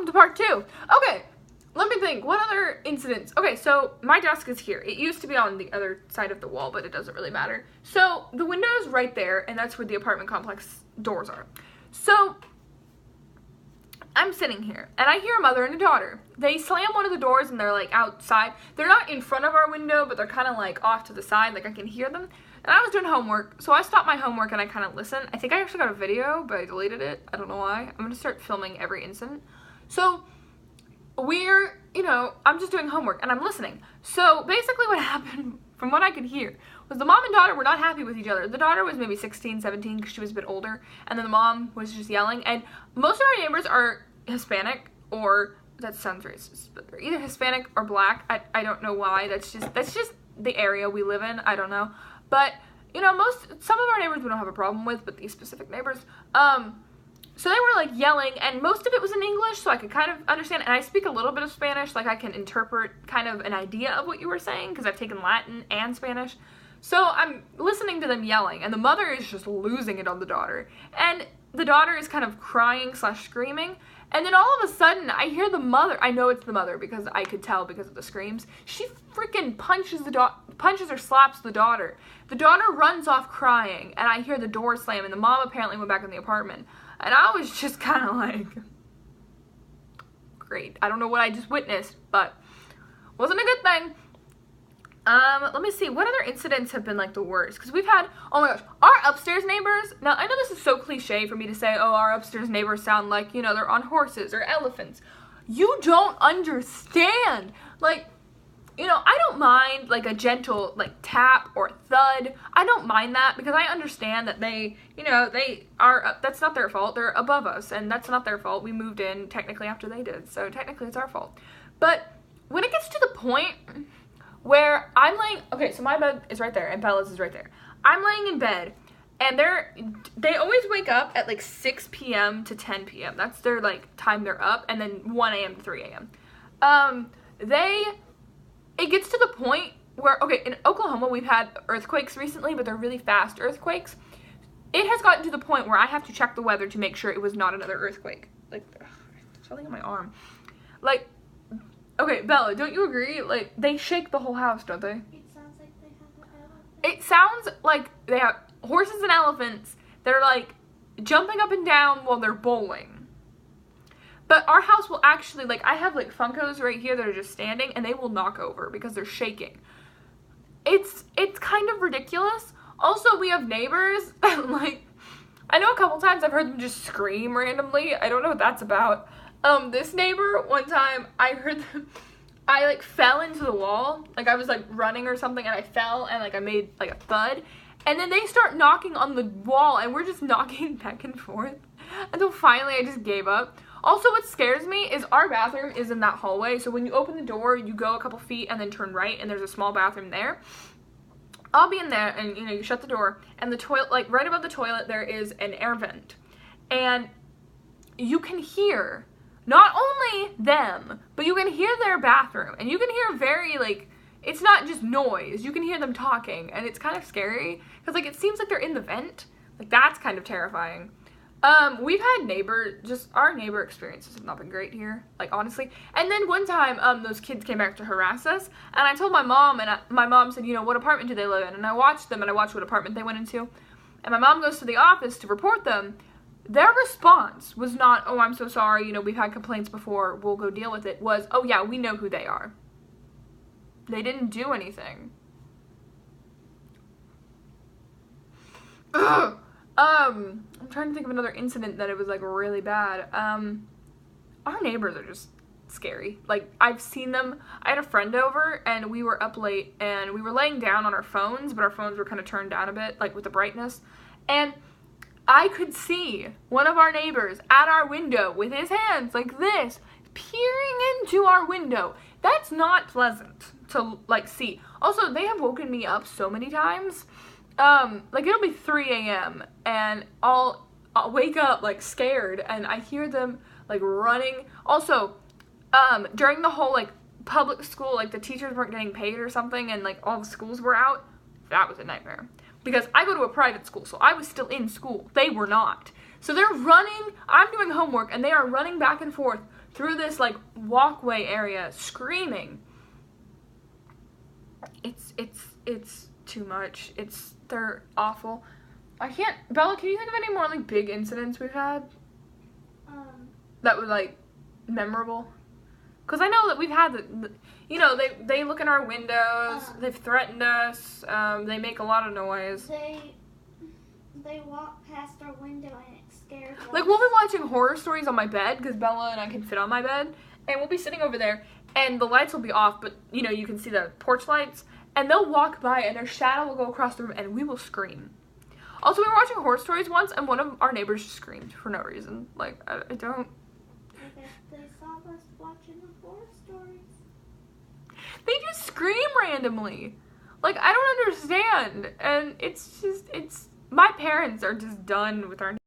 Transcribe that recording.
welcome to part 2. Okay, let me think. What other incidents? Okay, so my desk is here. It used to be on the other side of the wall, but it doesn't really matter. So the window is right there, and that's where the apartment complex doors are. So I'm sitting here, and I hear a mother and a daughter. They slam one of the doors, and they're like outside. They're not in front of our window, but they're kind of like off to the side, like I can hear them. And I was doing homework, so I stopped my homework and I kind of listened. I think I actually got a video, but I deleted it. I don't know why. I'm gonna start filming every incident. So we're, I'm just doing homework and I'm listening. So basically what happened, from what I could hear, was the mom and daughter were not happy with each other. The daughter was maybe 16, 17, because she was a bit older, and then the mom was just yelling. And most of our neighbors are Hispanic, or, that sounds racist, but they're either Hispanic or black. I don't know why. That's just the area we live in. I don't know. But, some of our neighbors we don't have a problem with, but these specific neighbors, so they were like yelling, and most of it was in English, so I could kind of understand, and I speak a little bit of Spanish, like I can interpret kind of an idea of what you were saying, because I've taken Latin and Spanish. So I'm listening to them yelling, and the mother is just losing it on the daughter, and the daughter is kind of crying / screaming, and then all of a sudden, I hear the mother. I know it's the mother because I could tell because of the screams. She freaking punches or slaps the daughter. The daughter runs off crying, and I hear the door slam, and the mom apparently went back in the apartment. And I was just kind of like, great. I don't know what I just witnessed, but wasn't a good thing. Let me see. What other incidents have been like the worst? Because we've had, oh my gosh, our upstairs neighbors. Now, I know this is so cliche for me to say, oh, our upstairs neighbors sound like, they're on horses or elephants. You don't understand. Like, I don't mind like a gentle like tap or thud. I don't mind that because I understand that they are, that's not their fault. They're above us, and that's not their fault. We moved in technically after they did, so technically it's our fault. But when it gets to the point where I'm laying, okay, so my bed is right there and Bella's is right there. I'm laying in bed, and they always wake up at like 6 p.m. to 10 p.m. That's their like time they're up, and then 1 a.m. to 3 a.m. It gets to the point where, okay, in Oklahoma we've had earthquakes recently, but they're really fast earthquakes. It has gotten to the point where I have to check the weather to make sure it was not another earthquake. Like, something on my arm. Like, okay, Bella, don't you agree? Like, they shake the whole house, don't they? It sounds like they have an elephant. It sounds like they have horses and elephants. They're, like, jumping up and down while they're bowling. But our house will actually, like, I have, like, Funkos right here that are just standing, and they will knock over because they're shaking. It's kind of ridiculous. Also, we have neighbors that, like, I know a couple times I've heard them just scream randomly. I don't know what that's about. This neighbor, one time, I heard them, I, like, fell into the wall. Like, I was, like, running or something, and I fell, and, like, I made, like, a thud. And then they start knocking on the wall, and we're just knocking back and forth. Until finally I just gave up. Also, what scares me is our bathroom is in that hallway. So when you open the door, you go a couple feet and then turn right, and there's a small bathroom there. I'll be in there, and, you shut the door. And the toilet, like, right above the toilet, there is an air vent. And you can hear, not only them, but you can hear their bathroom. And you can hear very, like, it's not just noise. You can hear them talking. And it's kind of scary. Because, like, it seems like they're in the vent. Like, that's kind of terrifying. We've had our neighbor experiences have not been great here, like, honestly. And then one time, those kids came back to harass us, and I told my mom, and my mom said, what apartment do they live in? And I watched them, and I watched what apartment they went into. And my mom goes to the office to report them. Their response was not, oh, I'm so sorry, we've had complaints before, we'll go deal with it, was, oh yeah, we know who they are. They didn't do anything. Ugh. I'm trying to think of another incident that it was, like, really bad. Our neighbors are just scary. Like, I've seen them. I had a friend over, and we were up late, and we were laying down on our phones, but our phones were kind of turned down a bit, like, with the brightness. And I could see one of our neighbors at our window with his hands like this, peering into our window. That's not pleasant to, like, see. Also, they have woken me up so many times. Like, it'll be 3 a.m. and I'll wake up, like, scared, and I hear them, like, running. Also, during the whole, like, public school, like, the teachers weren't getting paid or something, and, like, all the schools were out, that was a nightmare. Because I go to a private school, so I was still in school. They were not. So they're running, I'm doing homework, and they are running back and forth through this like walkway area screaming. It's too much. They're awful. I can't. Bella, can you think of any more like big incidents we've had that were like memorable? Because I know that we've had you know, they look in our windows. They've threatened us. They make a lot of noise. They walk past our window and it scares us. Like, we'll be watching horror stories on my bed, because Bella and I can fit on my bed, and we'll be sitting over there, and the lights will be off, but, you know, you can see the porch lights, and they'll walk by, and their shadow will go across the room, and we will scream. Also, we were watching horror stories once, and one of our neighbors just screamed for no reason. Like, I don't... I guess they saw us watching the horror stories. They just scream randomly. Like, I don't understand, and it's my parents are just done with our